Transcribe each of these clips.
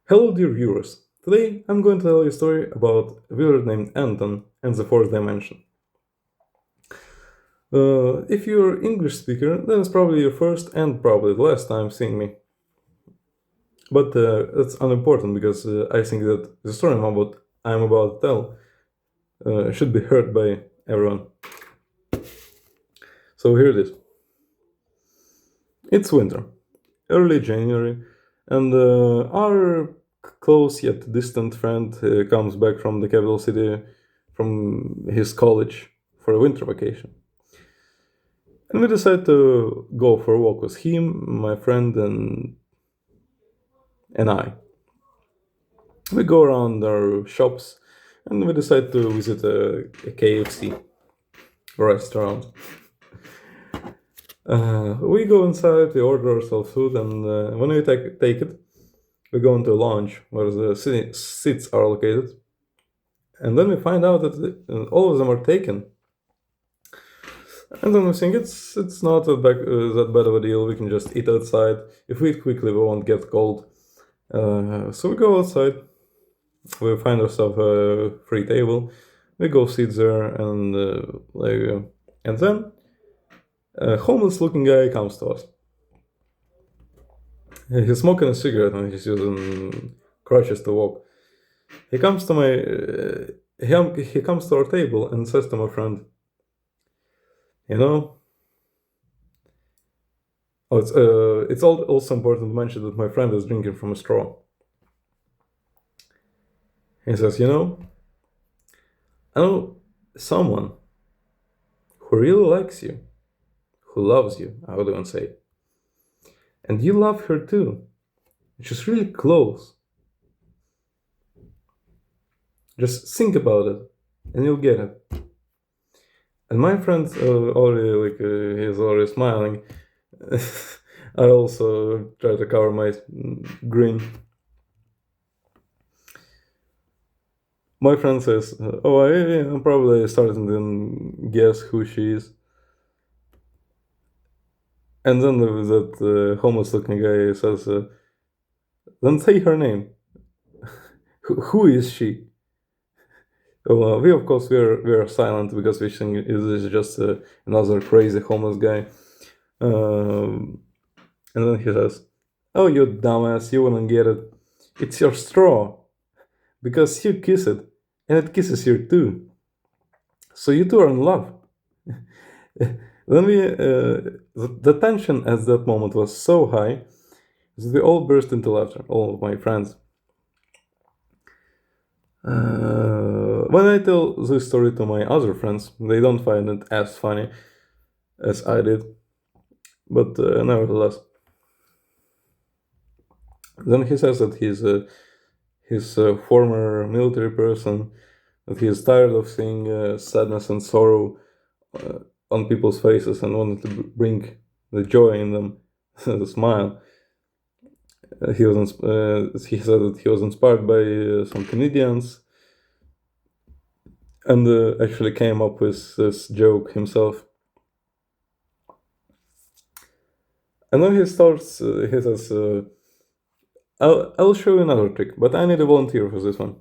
Hello, dear viewers. Today I'm going to tell you a story about a viewer named Anton and the fourth dimension. If you're English speaker, then it's probably your first and probably the last time seeing me. But it's unimportant because I think that the story I'm about to tell should be heard by everyone. So here it is. It's winter, early January, and our close yet distant friend comes back from the capital city from his college for a winter vacation. And we decide to go for a walk with him, my friend, and I. We go around our shops and we decide to visit a KFC restaurant. We go inside, we order ourselves food, and when we take it, we go into a lounge where the seats are located. And then we find out that all of them are taken. And then we think it's not that bad of a deal. We can just eat outside. If we eat quickly, we won't get cold. So we go outside. We find ourselves a free table. We go sit there, and then a homeless-looking guy comes to us. He's smoking a cigarette and he's using crutches to walk. He comes to he comes to our table and says to my friend, you know. Oh, it's also important to mention that my friend is drinking from a straw. He says, I know someone who really likes you, who loves you, I would even say. And you love her too. She's really close. Just think about it, and you'll get it. And my friend he's already smiling. I also try to cover my grin. My friend says, "Oh, I'm probably starting to guess who she is." And then that homeless-looking guy says, "Then say her name. Who is she?" We of course we're silent because we think this is just another crazy homeless guy. And then he says, "Oh, you dumbass, you wouldn't get it. It's your straw, because you kiss it, and it kisses you too. So you two are in love." Then the tension at that moment was so high that we all burst into laughter, all of my friends. When I tell this story to my other friends, they don't find it as funny as I did, but nevertheless. Then he says that he's a former military person, that he is tired of seeing sadness and sorrow on people's faces and wanted to bring the joy in them, the smile. He said that he was inspired by some comedians, and actually came up with this joke himself. And then he starts. He says, "I'll show you another trick, but I need a volunteer for this one."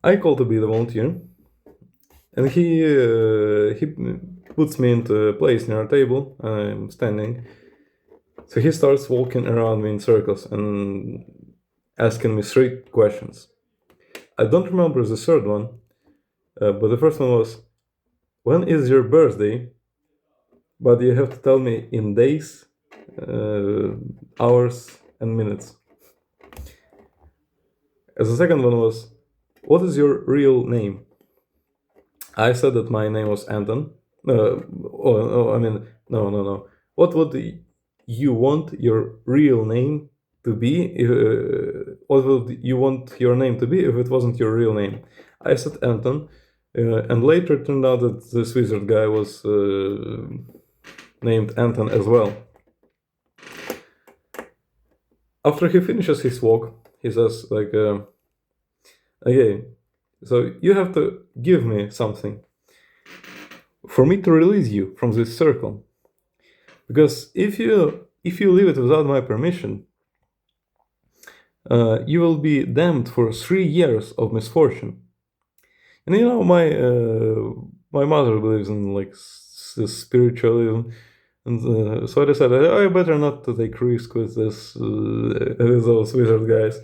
I call to be the volunteer, and he puts me into a place near a table. I'm standing. So he starts walking around me in circles and asking me 3 questions. I don't remember the third one, but the first one was, "When is your birthday?" But you have to tell me in days, hours, and minutes. As the second one was, "What is your real name?" I said that my name was Anton. No. What would you want your real name to be? What would you want your name to be if it wasn't your real name? I said Anton, and later it turned out that this wizard guy was named Anton as well. After he finishes his walk, he says, okay, so you have to give me something for me to release you from this circle. Because if you leave it without my permission, You will be damned for 3 years of misfortune. And my mother believes in like spiritualism, and so I decided I better not to take risk with this with those wizard guys,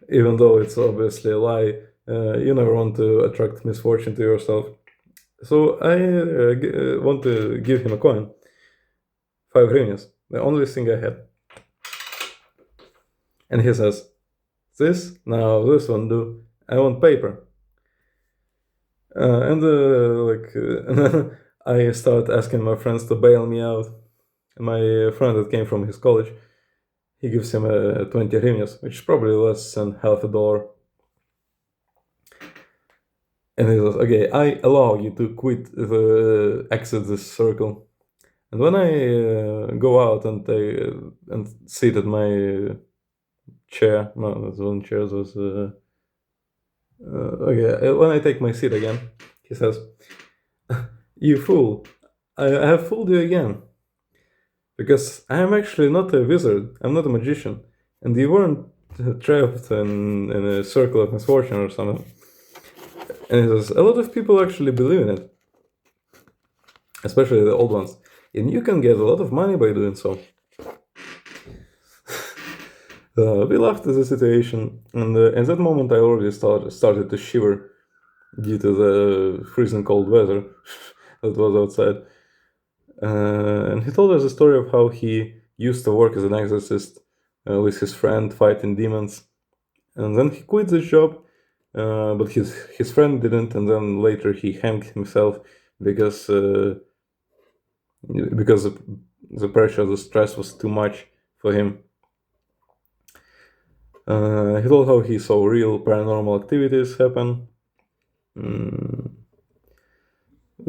even though it's obviously a lie. You never want to attract misfortune to yourself. So I want to give him a coin, 5 hryvnias, the only thing I had. And he says, "This now, this one do. I want paper." And then I start asking my friends to bail me out. My friend that came from his college, he gives him 20 hryvnias, which is probably less than half a dollar. And he says, "Okay, I allow you to exit this circle." And when I go out and sit at my chair, no, that wasn't chair, that was okay. When I take my seat again, he says, "You fool! I have fooled you again, because I am actually not a wizard. I'm not a magician, and you weren't trapped in a circle of misfortune or something." And he says, "A lot of people actually believe in it, especially the old ones, and you can get a lot of money by doing so." We laughed at the situation, and in that moment I already started to shiver due to the freezing cold weather that was outside. And he told us a story of how he used to work as an exorcist with his friend fighting demons, and then he quit the job, but his friend didn't, and then later he hanged himself because because the pressure, the stress was too much for him. He told how he saw real paranormal activities happen.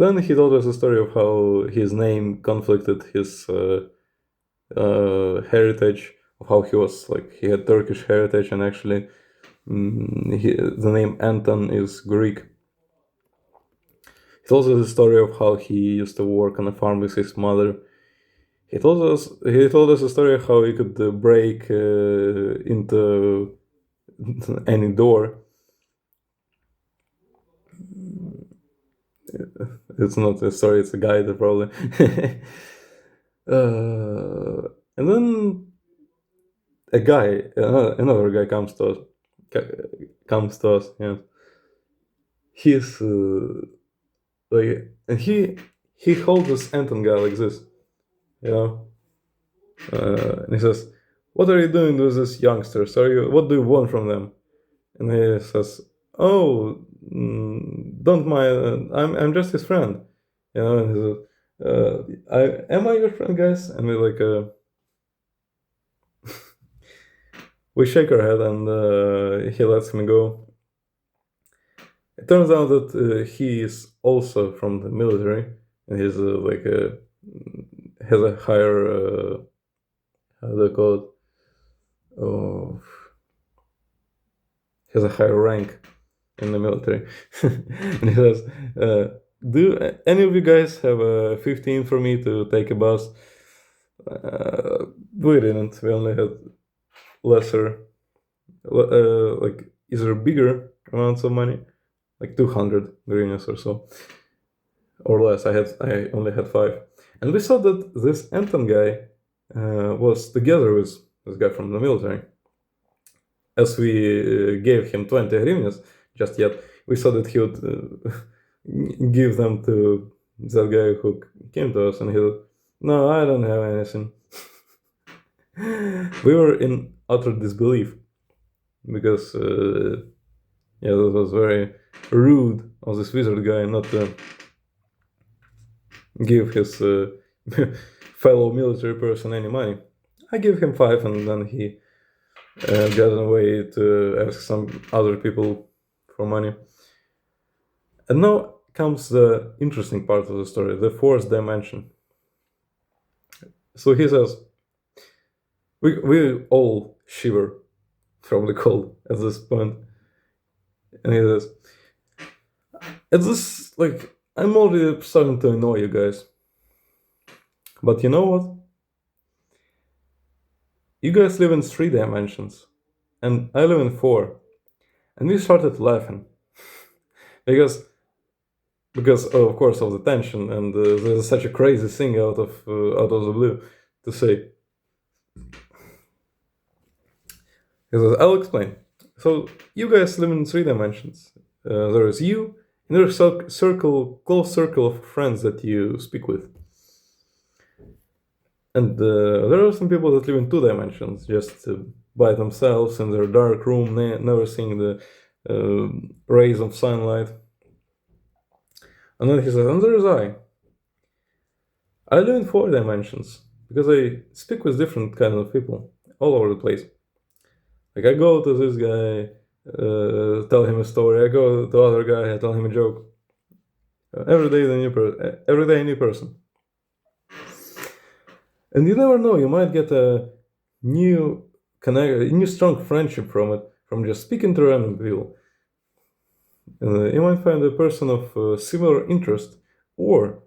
Then he told us a story of how his name conflicted his heritage, of how he had Turkish heritage, and actually the name Anton is Greek. He told us a story of how he used to work on a farm with his mother. He told us a story of how he could break into any door. It's not a story; it's a guide, probably. And then another guy comes to us. Yeah, he's and he holds this Anton guy like this, you know, and he says, "What are you doing with these youngsters? What do you want from them?" And he says, "Oh, don't mind. I'm just his friend, you know." And he says, am I your friend, guys?" And we we shake our head, and he lets me go. It turns out that he is also from the military, and he's has a higher how do they call it? Oh, has a higher rank in the military. And he says, "Do any of you guys have a 15 for me to take a bus?" We didn't. We only had lesser, like either bigger amounts of money, like 200 hryvnias or so, or less. I only had 5, and we saw that this Anton guy was together with this guy from the military. As we gave him 20 hryvnias just yet, we saw that he would give them to that guy who came to us, and he said, "No, I don't have anything." We were in utter disbelief because, yeah, that was very rude of this wizard guy not to give his fellow military person any money. I gave him 5, and then he got away to ask some other people for money. And now comes the interesting part of the story, the fourth dimension. So he says, we all shiver from the cold at this point. And he says, "At this, like, I'm already starting to annoy you guys. But you know what? You guys live in 3 dimensions. and I live in 4. And we started laughing because of course of the tension, and there's such a crazy thing out of the blue to say. I'll explain. So you guys live in 3 dimensions. There is you, and there's a close circle of friends that you speak with. And there are some people that live in 2 dimensions, just by themselves in their dark room, never seeing the rays of sunlight. And then he says, and there's I. I live in 4 dimensions because I speak with different kinds of people all over the place. Like I go to this guy, tell him a story. I go to other guy, I tell him a joke. Every day a new person. And you never know, you might get a new strong friendship from it, from just speaking to random people. You might find a person of similar interest, or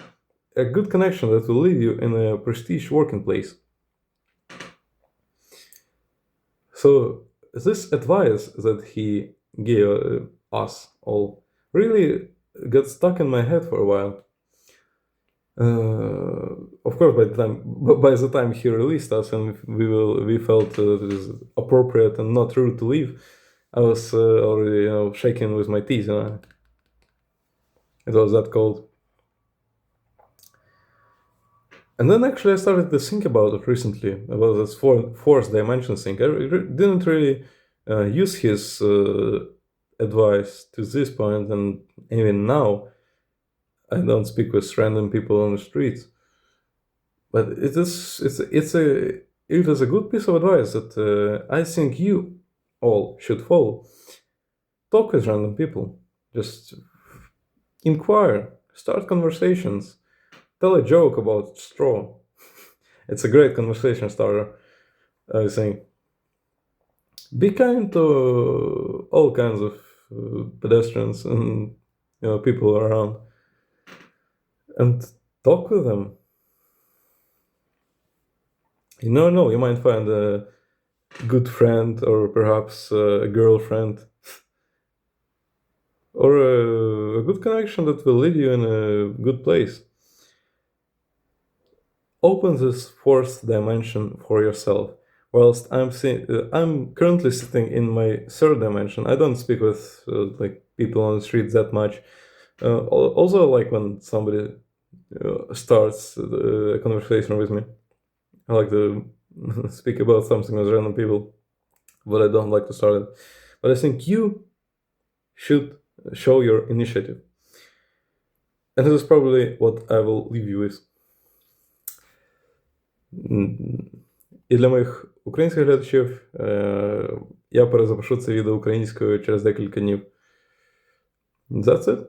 a good connection that will lead you in a prestige working place. So this advice that he gave us all really got stuck in my head for a while. Of course, by the time he released us and we felt it is appropriate and not rude to leave, I was already shaking with my teeth. It was that cold. And then actually I started to think about it recently, about this fourth dimension thing. I didn't really use his advice to this point, and even now I don't speak with random people on the streets. But it is a good piece of advice that I think you all should follow. Talk with random people. Just inquire, start conversations, tell a joke about straw. It's a great conversation starter, I think. Be kind to all kinds of pedestrians and people around, and talk with them. You never know, you might find a good friend, or perhaps a girlfriend, or a good connection that will lead you in a good place. Open this fourth dimension for yourself. Whilst I'm currently sitting in my 3rd dimension. I don't speak with people on the street that much. Also, like when somebody starts a conversation with me, I like to speak about something with random people, but I don't like to start it. But I think you should show your initiative. And this is probably what I will leave you with. І для моїх українських глядачів я перезапишу це відео українською через декілька днів. That's it.